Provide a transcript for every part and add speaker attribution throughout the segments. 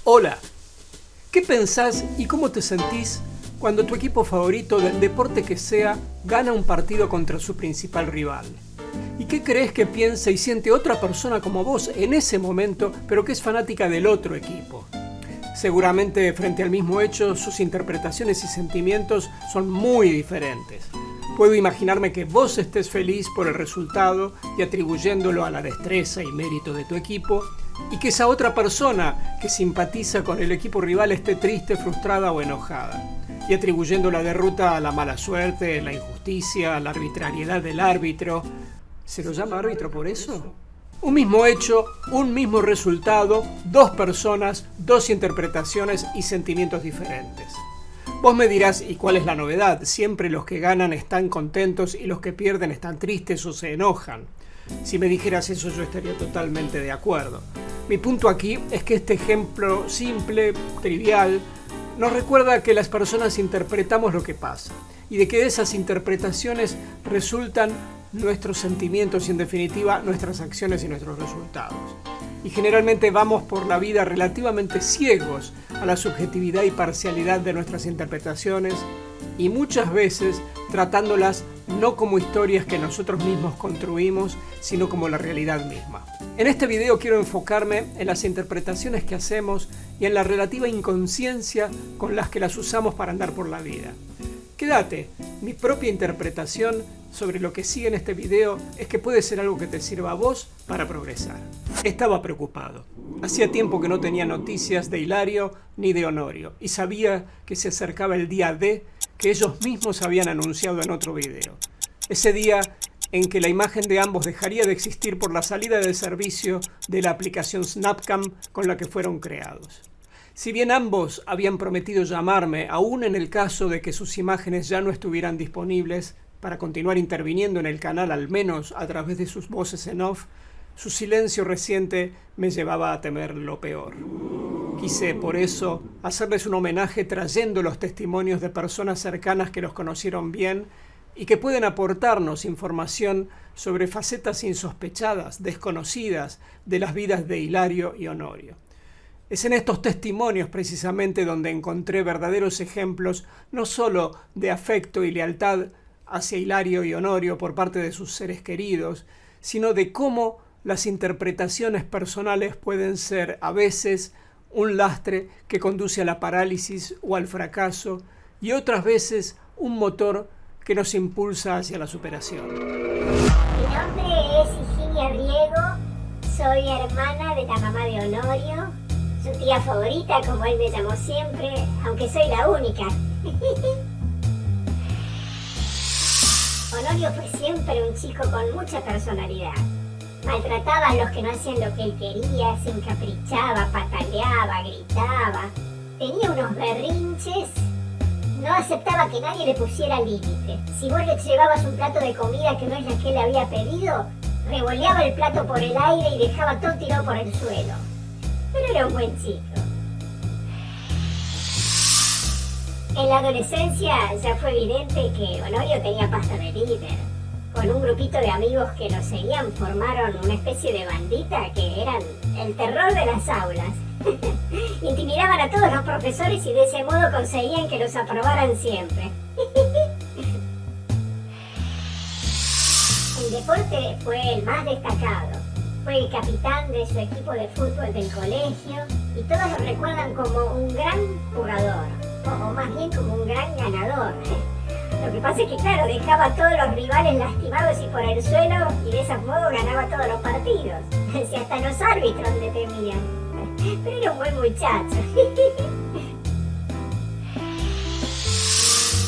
Speaker 1: Hola, ¿qué pensás y cómo te sentís cuando tu equipo favorito del deporte que sea gana un partido contra su principal rival? ¿Y qué crees que piensa y siente otra persona como vos en ese momento, pero que es fanática del otro equipo? Seguramente frente al mismo hecho, sus interpretaciones y sentimientos son muy diferentes. Puedo imaginarme que vos estés feliz por el resultado y atribuyéndolo a la destreza y mérito de tu equipo, y que esa otra persona que simpatiza con el equipo rival esté triste, frustrada o enojada, y atribuyendo la derrota a la mala suerte, la injusticia, la arbitrariedad del árbitro. ¿Se lo llama árbitro por eso? Un mismo hecho, un mismo resultado, dos personas, dos interpretaciones y sentimientos diferentes. Vos me dirás, ¿y cuál es la novedad? Siempre los que ganan están contentos y los que pierden están tristes o se enojan. Si me dijeras eso, yo estaría totalmente de acuerdo. Mi punto aquí es que este ejemplo simple, trivial, nos recuerda que las personas interpretamos lo que pasa y de que de esas interpretaciones resultan nuestros sentimientos y, en definitiva, nuestras acciones y nuestros resultados. Y generalmente vamos por la vida relativamente ciegos a la subjetividad y parcialidad de nuestras interpretaciones y muchas veces tratándolas no como historias que nosotros mismos construimos, sino como la realidad misma. En este video quiero enfocarme en las interpretaciones que hacemos y en la relativa inconsciencia con las que las usamos para andar por la vida. Quédate, mi propia interpretación sobre lo que sigue en este video es que puede ser algo que te sirva a vos para progresar. Estaba preocupado. Hacía tiempo que no tenía noticias de Hilario ni de Honorio y sabía que se acercaba el día D que ellos mismos habían anunciado en otro video. Ese día en que la imagen de ambos dejaría de existir por la salida del servicio de la aplicación Snapcam con la que fueron creados. Si bien ambos habían prometido llamarme, aún en el caso de que sus imágenes ya no estuvieran disponibles, para continuar interviniendo en el canal al menos a través de sus voces en off, su silencio reciente me llevaba a temer lo peor. Quise, por eso, hacerles un homenaje trayendo los testimonios de personas cercanas que los conocieron bien y que pueden aportarnos información sobre facetas insospechadas, desconocidas de las vidas de Hilario y Honorio. Es en estos testimonios precisamente donde encontré verdaderos ejemplos no solo de afecto y lealtad hacia Hilario y Honorio por parte de sus seres queridos, sino de cómo las interpretaciones personales pueden ser a veces un lastre que conduce a la parálisis o al fracaso y otras veces un motor que nos impulsa hacia la superación.
Speaker 2: Mi nombre es Higinia Riego, soy hermana de la mamá de Honorio, su tía favorita, como él me llamó siempre, aunque soy la única. Honorio fue siempre un chico con mucha personalidad. Maltrataba a los que no hacían lo que él quería, se encaprichaba, pataleaba, gritaba. Tenía unos berrinches. No aceptaba que nadie le pusiera límite. Si vos le llevabas un plato de comida que no es la que él había pedido, revoleaba el plato por el aire y dejaba todo tirado por el suelo. Pero era un buen chico. En la adolescencia ya fue evidente que Honorio tenía pasta de líder. Con un grupito de amigos que lo seguían formaron una especie de bandita que eran el terror de las aulas. Intimidaban a todos los profesores y de ese modo conseguían que los aprobaran siempre. El deporte fue el más destacado. Fue el capitán de su equipo de fútbol del colegio y todos lo recuerdan como un gran jugador, o más bien como un gran ganador. Lo que pasa es que, claro, dejaba a todos los rivales lastimados y por el suelo y de ese modo ganaba todos los partidos. Si hasta los árbitros le temían. Pero era un buen muchacho.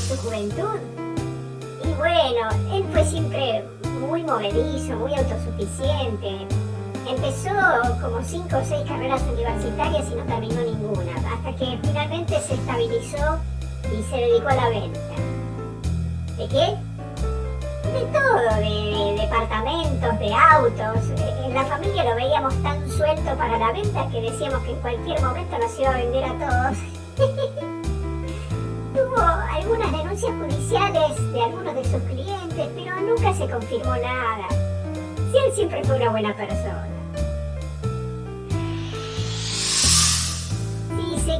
Speaker 2: Su juventud. Y bueno, él fue siempre muy movedizo, muy autosuficiente. Empezó como 5 o 6 carreras universitarias y no terminó ninguna, hasta que finalmente se estabilizó y se dedicó a la venta. ¿De qué? De todo, de departamentos, de autos. En la familia lo veíamos tan suelto para la venta que decíamos que en cualquier momento nos iba a vender a todos. Tuvo algunas denuncias judiciales de algunos de sus clientes, pero nunca se confirmó nada. Sí, él siempre fue una buena persona.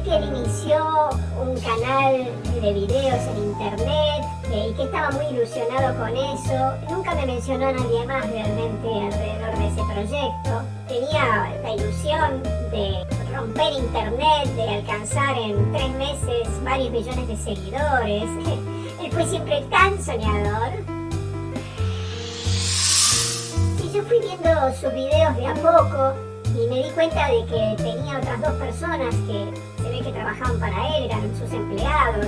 Speaker 2: que él inició un canal de videos en internet y que estaba muy ilusionado con eso. Nunca me mencionó a nadie más realmente alrededor de ese proyecto. Tenía la ilusión de romper internet, de alcanzar en 3 meses varios millones de seguidores. Él fue siempre tan soñador. Y yo fui viendo sus videos de a poco y me di cuenta de que tenía otras 2 personas que se ve que trabajaban para él, eran sus empleados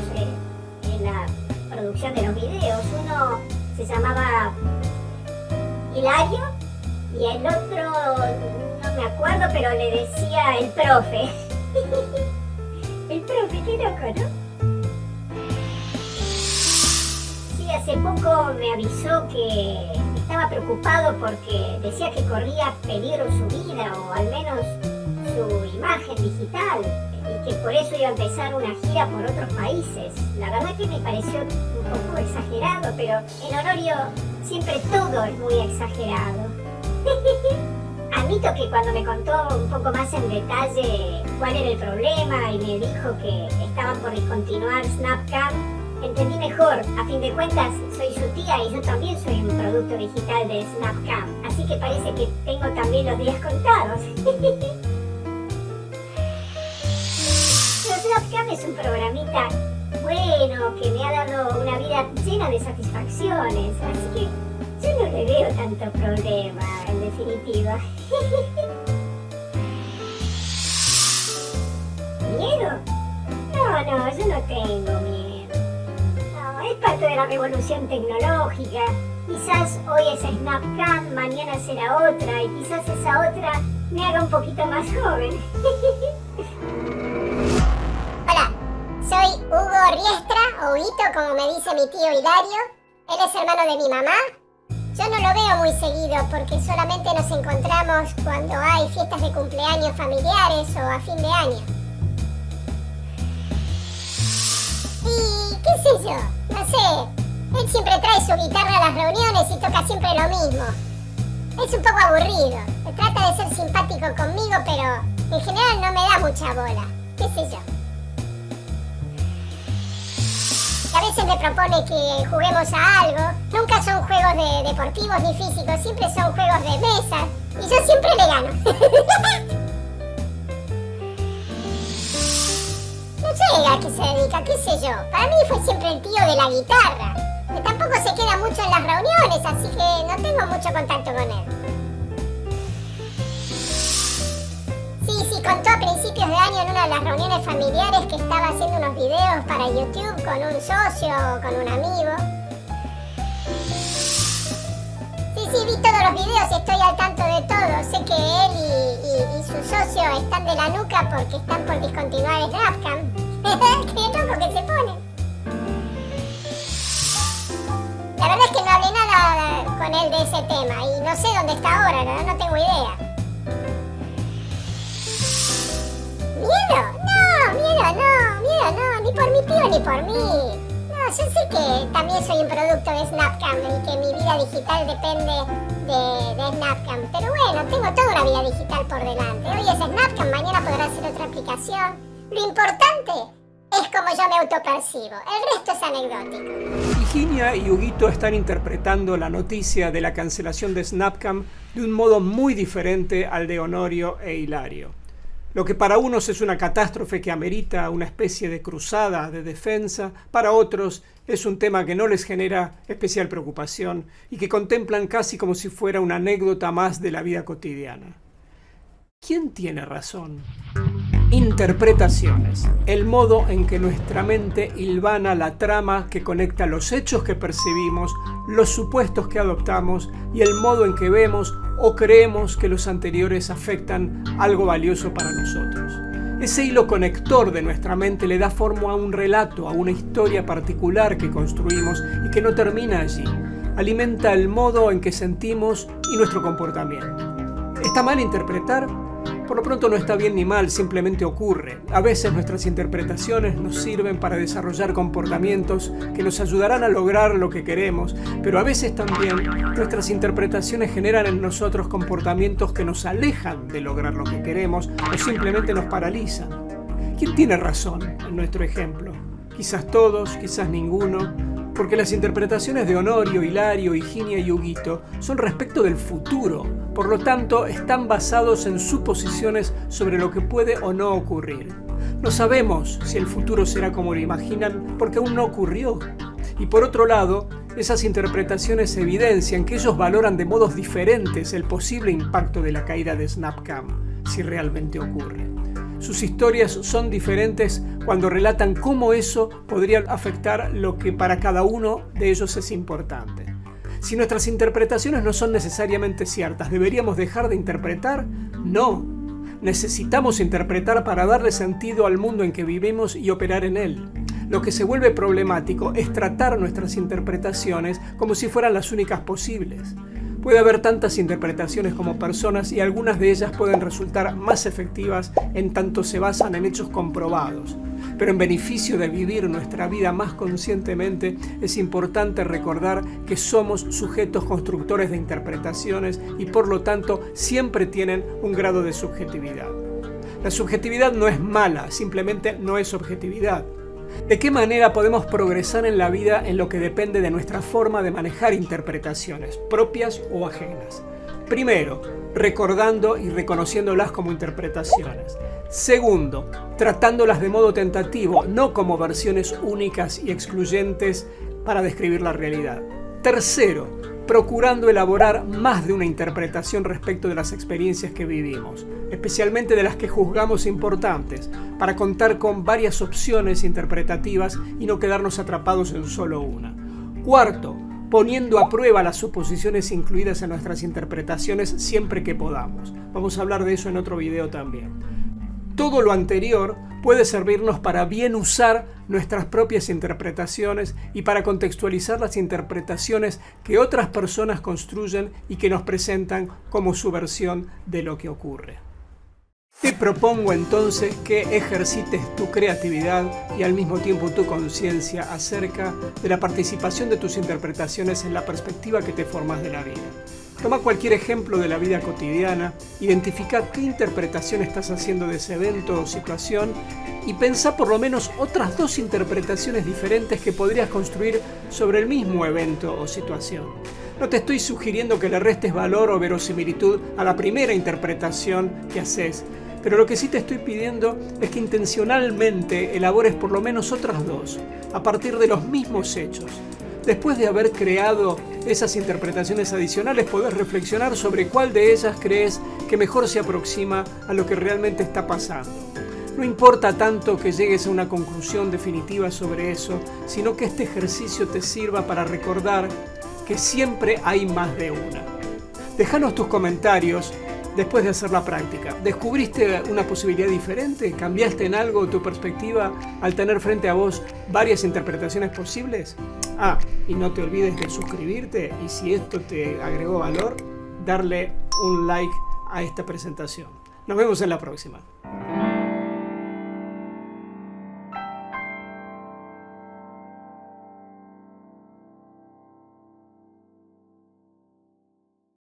Speaker 2: en la producción de los videos. Uno se llamaba Hilario y el otro no me acuerdo, pero le decía el profe. El profe, qué loco, ¿no? Sí, hace poco me avisó que estaba preocupado porque decía que corría peligro su vida o al menos su imagen digital y que por eso iba a empezar una gira por otros países. La verdad que me pareció un poco exagerado, pero en Honorio siempre todo es muy exagerado. Admito que cuando me contó un poco más en detalle cuál era el problema y me dijo que estaban por discontinuar Snapcam, entendí mejor. A fin de cuentas, soy su tía y yo también soy un producto digital de Snapcam, así que parece que tengo también los días contados. Pero Snapcam es un programita bueno que me ha dado una vida llena de satisfacciones, así que yo no le veo tanto problema, en definitiva. ¿Miedo? No, yo no tengo miedo. No, es parte de la revolución tecnológica. Quizás hoy es Snapcam, mañana será otra, y quizás esa otra me haga un poquito más joven.
Speaker 3: Hola, soy Hugo Riestra, o Huguito, como me dice mi tío Hilario. Él es hermano de mi mamá. Yo no lo veo muy seguido porque solamente nos encontramos cuando hay fiestas de cumpleaños familiares o a fin de año. Y qué sé yo, no sé, él siempre trae su guitarra a las reuniones y toca siempre lo mismo. Es un poco aburrido, trata de ser simpático conmigo, pero en general no me da mucha bola, qué sé yo. A veces me propone que juguemos a algo. Nunca son juegos deportivos ni físicos, siempre son juegos de mesa. Y yo siempre le gano. No sé a qué se dedica, qué sé yo. Para mí fue siempre el tío de la guitarra. Que tampoco se queda mucho en las reuniones, así que no tengo mucho contacto con él. Sí, contó a principios de año en una de las reuniones familiares que estaba haciendo unos videos para YouTube con un socio o con un amigo. Sí, vi todos los videos y estoy al tanto de todo. Sé que él y su socio están de la nuca porque están por discontinuar Snapcam. ¡Qué loco que se pone! La verdad es que no hablé nada con él de ese tema y no sé dónde está ahora, no tengo idea. Miedo no, ni por mi tío ni por mí. No, yo sé que también soy un producto de Snapcam y que mi vida digital depende de Snapcam. Pero bueno, tengo toda una vida digital por delante. Hoy es Snapcam, mañana podrá ser otra aplicación. Lo importante es como yo me autopercibo. El resto es anecdótico.
Speaker 1: Higinia y Huguito están interpretando la noticia de la cancelación de Snapcam de un modo muy diferente al de Honorio e Hilario. Lo que para unos es una catástrofe que amerita una especie de cruzada de defensa, para otros es un tema que no les genera especial preocupación y que contemplan casi como si fuera una anécdota más de la vida cotidiana. ¿Quién tiene razón? Interpretaciones, el modo en que nuestra mente hilvana la trama que conecta los hechos que percibimos, los supuestos que adoptamos y el modo en que vemos o creemos que los anteriores afectan algo valioso para nosotros. Ese hilo conector de nuestra mente le da forma a un relato, a una historia particular que construimos y que no termina allí. Alimenta el modo en que sentimos y nuestro comportamiento. ¿Está mal interpretar? Por lo pronto no está bien ni mal, simplemente ocurre. A veces nuestras interpretaciones nos sirven para desarrollar comportamientos que nos ayudarán a lograr lo que queremos, pero a veces también nuestras interpretaciones generan en nosotros comportamientos que nos alejan de lograr lo que queremos o simplemente nos paralizan. ¿Quién tiene razón en nuestro ejemplo? Quizás todos, quizás ninguno, porque las interpretaciones de Honorio, Hilario, Higinia y Huguito son respecto del futuro, por lo tanto están basados en suposiciones sobre lo que puede o no ocurrir. No sabemos si el futuro será como lo imaginan porque aún no ocurrió. Y por otro lado, esas interpretaciones evidencian que ellos valoran de modos diferentes el posible impacto de la caída de SnapCam, si realmente ocurre. Sus historias son diferentes cuando relatan cómo eso podría afectar lo que para cada uno de ellos es importante. Si nuestras interpretaciones no son necesariamente ciertas, ¿deberíamos dejar de interpretar? No. Necesitamos interpretar para darle sentido al mundo en que vivimos y operar en él. Lo que se vuelve problemático es tratar nuestras interpretaciones como si fueran las únicas posibles. Puede haber tantas interpretaciones como personas y algunas de ellas pueden resultar más efectivas en tanto se basan en hechos comprobados. Pero en beneficio de vivir nuestra vida más conscientemente, es importante recordar que somos sujetos constructores de interpretaciones y por lo tanto siempre tienen un grado de subjetividad. La subjetividad no es mala, simplemente no es objetividad. ¿De qué manera podemos progresar en la vida en lo que depende de nuestra forma de manejar interpretaciones, propias o ajenas? Primero, recordando y reconociéndolas como interpretaciones. Segundo, tratándolas de modo tentativo, no como versiones únicas y excluyentes para describir la realidad. Tercero, procurando elaborar más de una interpretación respecto de las experiencias que vivimos, especialmente de las que juzgamos importantes, para contar con varias opciones interpretativas y no quedarnos atrapados en solo una. Cuarto, poniendo a prueba las suposiciones incluidas en nuestras interpretaciones siempre que podamos. Vamos a hablar de eso en otro video también. Todo lo anterior puede servirnos para bien usar nuestras propias interpretaciones y para contextualizar las interpretaciones que otras personas construyen y que nos presentan como su versión de lo que ocurre. Te propongo entonces que ejercites tu creatividad y al mismo tiempo tu conciencia acerca de la participación de tus interpretaciones en la perspectiva que te formas de la vida. Toma cualquier ejemplo de la vida cotidiana, identifica qué interpretación estás haciendo de ese evento o situación y pensá por lo menos otras dos interpretaciones diferentes que podrías construir sobre el mismo evento o situación. No te estoy sugiriendo que le restes valor o verosimilitud a la primera interpretación que haces, pero lo que sí te estoy pidiendo es que intencionalmente elabores por lo menos otras dos, a partir de los mismos hechos. Después de haber creado esas interpretaciones adicionales, podés reflexionar sobre cuál de ellas crees que mejor se aproxima a lo que realmente está pasando. No importa tanto que llegues a una conclusión definitiva sobre eso, sino que este ejercicio te sirva para recordar que siempre hay más de una. Déjanos tus comentarios después de hacer la práctica. ¿Descubriste una posibilidad diferente? ¿Cambiaste en algo tu perspectiva al tener frente a vos varias interpretaciones posibles? Y no te olvides de suscribirte y si esto te agregó valor, darle un like a esta presentación. Nos vemos en la próxima.